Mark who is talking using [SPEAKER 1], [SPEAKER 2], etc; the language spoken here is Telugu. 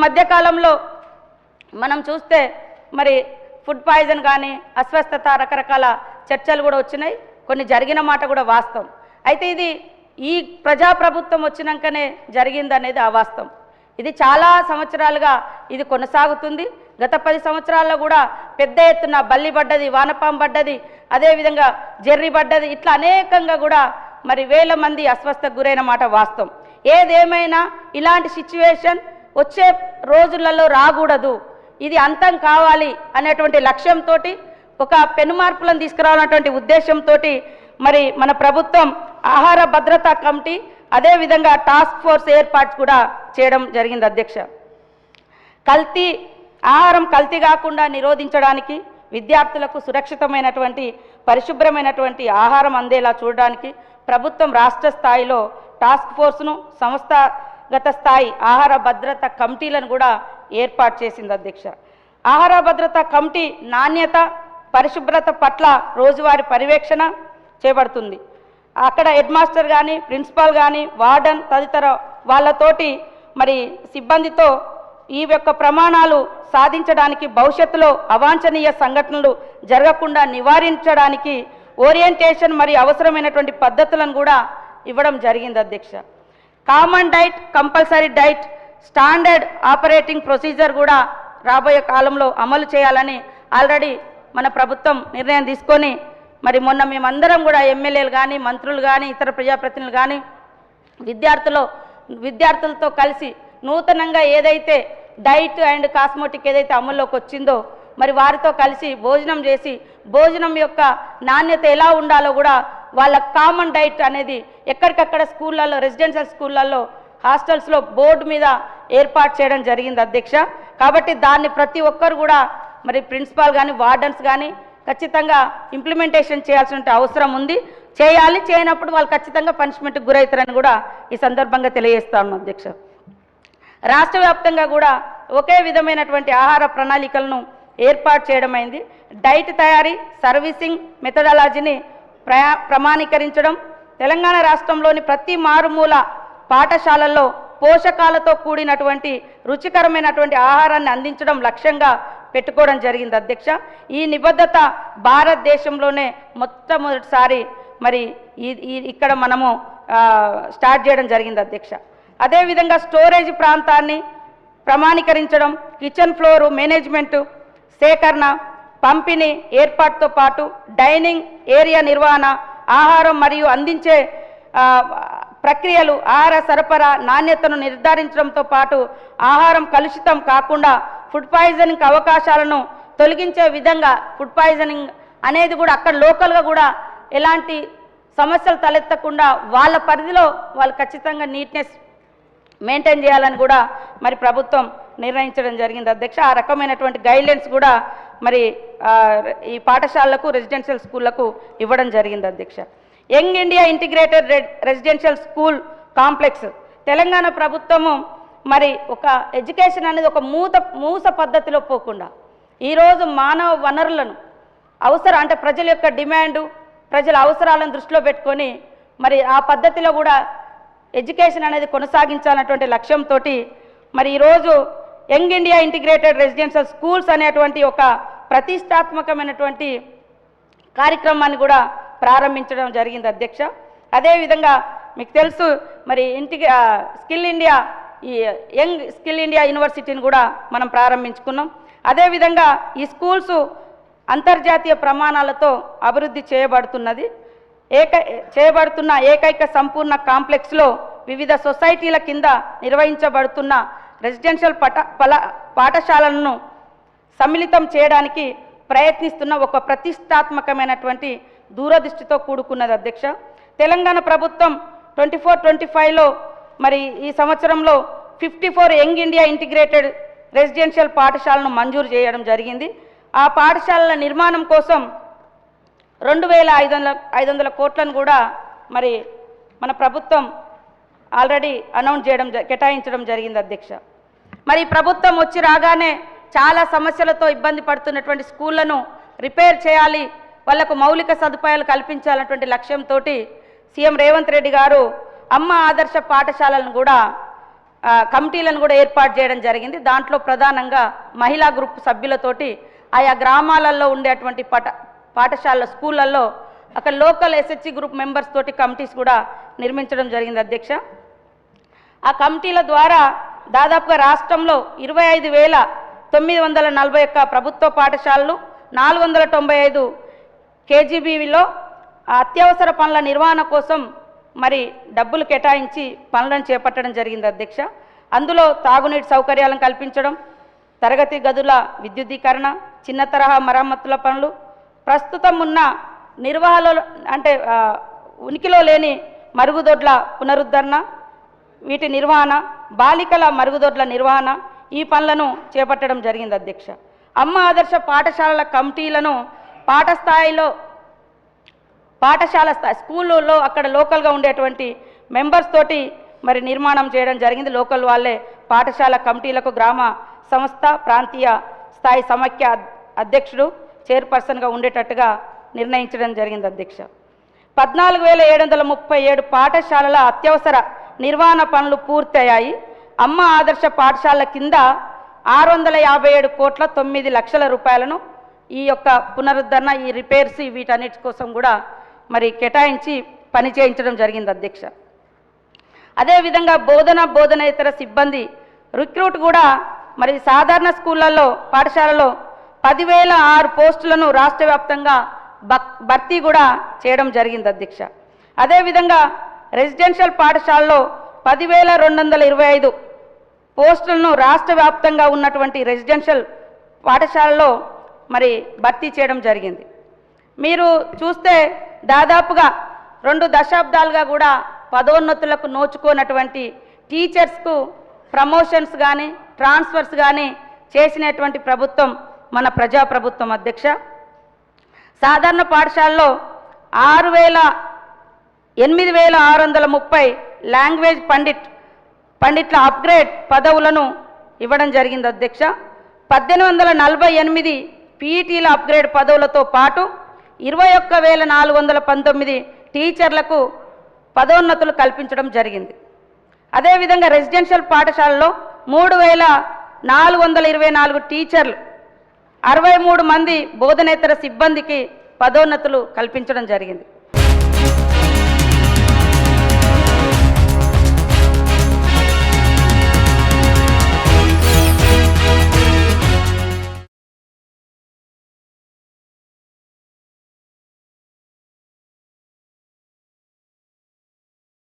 [SPEAKER 1] మధ్యకాలంలో మనం చూస్తే మరి ఫుడ్ పాయిజన్ కానీ అస్వస్థత రకరకాల చర్చలు కూడా వచ్చినాయి, కొన్ని జరిగిన మాట కూడా వాస్తవం. అయితే ఇది ఈ ప్రజాప్రభుత్వం వచ్చినాకనే జరిగిందనేది అవాస్తవం. ఇది చాలా సంవత్సరాలుగా ఇది కొనసాగుతుంది. గత 10 సంవత్సరాల్లో కూడా పెద్ద ఎత్తున బల్లి పడ్డది, వానపాం పడ్డది, అదేవిధంగా జెర్రీ పడ్డది, ఇట్లా అనేకంగా కూడా మరి వేల మంది అస్వస్థకు గురైన మాట వాస్తవం. ఏదేమైనా ఇలాంటి సిచ్యువేషన్ వచ్చే రోజులలో రాకూడదు, ఇది అంతం కావాలి అనేటువంటి లక్ష్యంతో ఒక పెనుమార్పులను తీసుకురావాలన్నటువంటి ఉద్దేశంతో మరి మన ప్రభుత్వం ఆహార భద్రతా కమిటీ అదేవిధంగా టాస్క్ ఫోర్స్ ఏర్పాటు కూడా చేయడం జరిగింది అధ్యక్ష. ఆహారం కల్తీ కాకుండా నిరోధించడానికి, విద్యార్థులకు సురక్షితమైనటువంటి పరిశుభ్రమైనటువంటి ఆహారం అందేలా చూడడానికి ప్రభుత్వం రాష్ట్ర స్థాయిలో టాస్క్ ఫోర్స్ను, సంస్థాగత స్థాయి ఆహార భద్రత కమిటీలను కూడా ఏర్పాటు చేసింది అధ్యక్ష. ఆహార భద్రత కమిటీ నాణ్యత, పరిశుభ్రత పట్ల రోజువారీ పర్యవేక్షణ చేపడుతుంది. అక్కడ హెడ్ మాస్టర్ కానీ, ప్రిన్సిపాల్ కానీ, వార్డన్ తదితర వాళ్ళతోటి మరి సిబ్బందితో ఈ యొక్క ప్రమాణాలు సాధించడానికి, భవిష్యత్తులో అవాంఛనీయ సంఘటనలు జరగకుండా నివారించడానికి ఓరియంటేషన్ మరియు అవసరమైనటువంటి పద్ధతులను కూడా ఇవ్వడం జరిగింది అధ్యక్ష. Common diet, compulsory diet, standard operating procedure కూడా రాబోయే కాలంలో అమలు చేయాలని ఆల్రెడీ మన ప్రభుత్వం నిర్ణయం తీసుకొని మరి మొన్న మేమందరం కూడా ఎమ్మెల్యేలు కానీ, మంత్రులు కానీ, ఇతర ప్రజాప్రతినిధులు కానీ విద్యార్థులతో కలిసి నూతనంగా ఏదైతే డైట్ అండ్ కాస్మోటిక్ ఏదైతే అమల్లోకి వచ్చిందో మరి వారితో కలిసి భోజనం చేసి భోజనం యొక్క నాణ్యత ఎలా ఉండాలో కూడా వాళ్ళ కామన్ డైట్ అనేది ఎక్కడికక్కడ స్కూళ్ళల్లో, రెసిడెన్షియల్ స్కూళ్ళల్లో, హాస్టల్స్లో బోర్డు మీద ఏర్పాటు చేయడం జరిగింది అధ్యక్ష. కాబట్టి దాన్ని ప్రతి ఒక్కరు కూడా మరి ప్రిన్సిపాల్ కానీ, వార్డన్స్ కానీ ఖచ్చితంగా ఇంప్లిమెంటేషన్ చేయాల్సిన అవసరం ఉంది. చేయాలి, చేయనప్పుడు వాళ్ళు ఖచ్చితంగా పనిష్మెంట్కి గురవుతారని కూడా ఈ సందర్భంగా తెలియజేస్తాను అధ్యక్ష. రాష్ట్ర వ్యాప్తంగా కూడా ఒకే విధమైనటువంటి ఆహార ప్రణాళికలను ఏర్పాటు చేయడమైంది. డైట్ తయారీ, సర్వీసింగ్ మెథడాలజీని ప్రమాణీకరించడం, తెలంగాణ రాష్ట్రంలోని ప్రతి మారుమూల పాఠశాలల్లో పోషకాలతో కూడినటువంటి రుచికరమైనటువంటి ఆహారాన్ని అందించడం లక్ష్యంగా పెట్టుకోవడం జరిగింది అధ్యక్ష. ఈ నిబద్ధత భారతదేశంలోనే మొట్టమొదటిసారి మరి ఇక్కడ మనము స్టార్ట్ చేయడం జరిగింది అధ్యక్ష. అదేవిధంగా స్టోరేజ్ ప్రాంతాన్ని ప్రమాణీకరించడం, కిచెన్ ఫ్లోరు మేనేజ్మెంటు, సేకరణ, పంపిణీ ఏర్పాటుతో పాటు డైనింగ్ ఏరియా నిర్వహణ, ఆహారం మరియు అందించే ప్రక్రియలు, ఆహార సరఫరా నాణ్యతను నిర్ధారించడంతో పాటు ఆహారం కలుషితం కాకుండా ఫుడ్ పాయిజనింగ్ అవకాశాలను తొలగించే విధంగా ఫుడ్ పాయిజనింగ్ అనేది కూడా అక్కడ లోకల్గా కూడా ఎలాంటి సమస్యలు తలెత్తకుండా వాళ్ళ పరిధిలో వాళ్ళు ఖచ్చితంగా నీట్నెస్ మెయింటైన్ చేయాలని కూడా మరి ప్రభుత్వం నిర్ణయించడం జరిగింది అధ్యక్ష. ఆ రకమైనటువంటి గైడ్లైన్స్ కూడా మరి ఈ పాఠశాలలకు, రెసిడెన్షియల్ స్కూళ్లకు ఇవ్వడం జరిగింది అధ్యక్ష. Young India integrated residential school complex Telangana ప్రభుత్వము మరి ఒక ఎడ్యుకేషన్ అనేది ఒక మూస పద్ధతిలో పోకుండా ఈరోజు మానవ వనరులను అంటే ప్రజల యొక్క డిమాండు, ప్రజల అవసరాలను దృష్టిలో పెట్టుకొని మరి ఆ పద్ధతిలో కూడా ఎడ్యుకేషన్ అనేది కొనసాగించాలన్నటువంటి లక్ష్యంతో మరి ఈరోజు young India integrated residential schools అనేటువంటి ఒక ప్రతిష్టాత్మకమైనటువంటి కార్యక్రమాన్ని కూడా ప్రారంభించడం జరిగింది అధ్యక్ష. అదేవిధంగా మీకు తెలుసు మరి యంగ్ స్కిల్ ఇండియా యూనివర్సిటీని కూడా మనం ప్రారంభించుకున్నాం. అదేవిధంగా ఈ స్కూల్స్ అంతర్జాతీయ ప్రమాణాలతో అభివృద్ధి చేయబడుతున్న ఏకైక సంపూర్ణ కాంప్లెక్స్లో వివిధ సొసైటీల కింద నిర్వహించబడుతున్న రెసిడెన్షియల్ పాఠశాలలను సమ్మిళితం చేయడానికి ప్రయత్నిస్తున్న ఒక ప్రతిష్టాత్మకమైనటువంటి దూరదృష్టితో కూడుకున్నది అధ్యక్ష. తెలంగాణ ప్రభుత్వం 24-25లో మరి ఈ సంవత్సరంలో 54 యంగ్ ఇండియా ఇంటిగ్రేటెడ్ రెసిడెన్షియల్ పాఠశాలను మంజూరు చేయడం జరిగింది. ఆ పాఠశాలల నిర్మాణం కోసం 2500 కోట్లను కూడా మరి మన ప్రభుత్వం ఆల్రెడీ కేటాయించడం జరిగింది అధ్యక్ష. మరి ప్రభుత్వం వచ్చి రాగానే చాలా సమస్యలతో ఇబ్బంది పడుతున్నటువంటి స్కూళ్లను రిపేర్ చేయాలి, వాళ్లకు మౌలిక సదుపాయాలు కల్పించాలన్నటువంటి లక్ష్యంతో సీఎం రేవంత్ రెడ్డి గారు అమ్మ ఆదర్శ పాఠశాలను కూడా కమిటీలను కూడా ఏర్పాటు చేయడం జరిగింది. దాంట్లో ప్రధానంగా మహిళా గ్రూప్ సభ్యులతోటి ఆయా గ్రామాలలో ఉండేటువంటి పాఠశాల స్కూళ్ళల్లో అక్కడ లోకల్ ఎస్హెచ్జి గ్రూప్ మెంబర్స్ తోటి కమిటీస్ కూడా నిర్మించడం జరిగింది అధ్యక్ష. ఆ కమిటీల ద్వారా దాదాపుగా రాష్ట్రంలో 25,941 ప్రభుత్వ పాఠశాలలు, 495 కేజీబీలో అత్యవసర పనుల నిర్వహణ కోసం మరి డబ్బులు కేటాయించి పనులను చేపట్టడం జరిగింది అధ్యక్ష. అందులో తాగునీటి సౌకర్యాలను కల్పించడం, తరగతి గదుల విద్యుద్దీకరణ, చిన్న తరహా మరమ్మతుల పనులు, ప్రస్తుతం ఉన్న నిర్వహణలో అంటే ఉనికిలో లేని మరుగుదొడ్ల పునరుద్ధరణ, వీటి నిర్వహణ, బాలికల మరుగుదొడ్ల నిర్వహణ, ఈ పనులను చేపట్టడం జరిగింది అధ్యక్ష. అమ్మ ఆదర్శ పాఠశాలల కమిటీలను పాఠశాల స్థాయి స్కూళ్ళలో అక్కడ లోకల్గా ఉండేటువంటి మెంబర్స్ తోటి మరి నిర్మాణం చేయడం జరిగింది. లోకల్ వాళ్ళే పాఠశాల కమిటీలకు గ్రామ సంస్థ ప్రాంతీయ స్థాయి సమైక్య అధ్యక్షుడు చైర్పర్సన్గా ఉండేటట్టుగా నిర్ణయించడం జరిగింది అధ్యక్ష. 14,737 పాఠశాలల అత్యవసర నిర్వహణ పనులు పూర్తయ్యాయి. అమ్మ ఆదర్శ పాఠశాలల కింద 657,9,00,000 రూపాయలను ఈ యొక్క పునరుద్ధరణ, ఈ రిపేర్స్, వీటన్నిటి కోసం కూడా మరి కేటాయించి పని చేయించడం జరిగింది అధ్యక్ష. అదేవిధంగా బోధనేతర సిబ్బంది రిక్రూట్ కూడా మరి సాధారణ స్కూళ్ళల్లో పాఠశాలలో 10,006 పోస్టులను రాష్ట్ర వ్యాప్తంగా భర్తీ కూడా చేయడం జరిగింది అధ్యక్ష. అదేవిధంగా రెసిడెన్షియల్ పాఠశాలలో 10,225 పోస్టులను రాష్ట్ర వ్యాప్తంగా ఉన్నటువంటి రెసిడెన్షియల్ పాఠశాలలో మరి భర్తీ చేయడం జరిగింది. మీరు చూస్తే దాదాపుగా 2 దశాబ్దాలుగా కూడా పదోన్నతులకు నోచుకోనటువంటి టీచర్స్కు ప్రమోషన్స్ కానీ ట్రాన్స్ఫర్స్ కానీ చేసినటువంటి ప్రభుత్వం మన ప్రజాప్రభుత్వం అధ్యక్ష. సాధారణ పాఠశాలలో 8,630 లాంగ్వేజ్ పండిట్ల అప్గ్రేడ్ పదవులను ఇవ్వడం జరిగింది అధ్యక్ష. 1,848 పీఈటీల అప్గ్రేడ్ పదవులతో పాటు 21,419 టీచర్లకు పదోన్నతులు కల్పించడం జరిగింది. అదేవిధంగా రెసిడెన్షియల్ పాఠశాలలో 3,424 టీచర్లు, 63 మంది బోధనేతర సిబ్బందికి పదోన్నతులు కల్పించడం జరిగింది.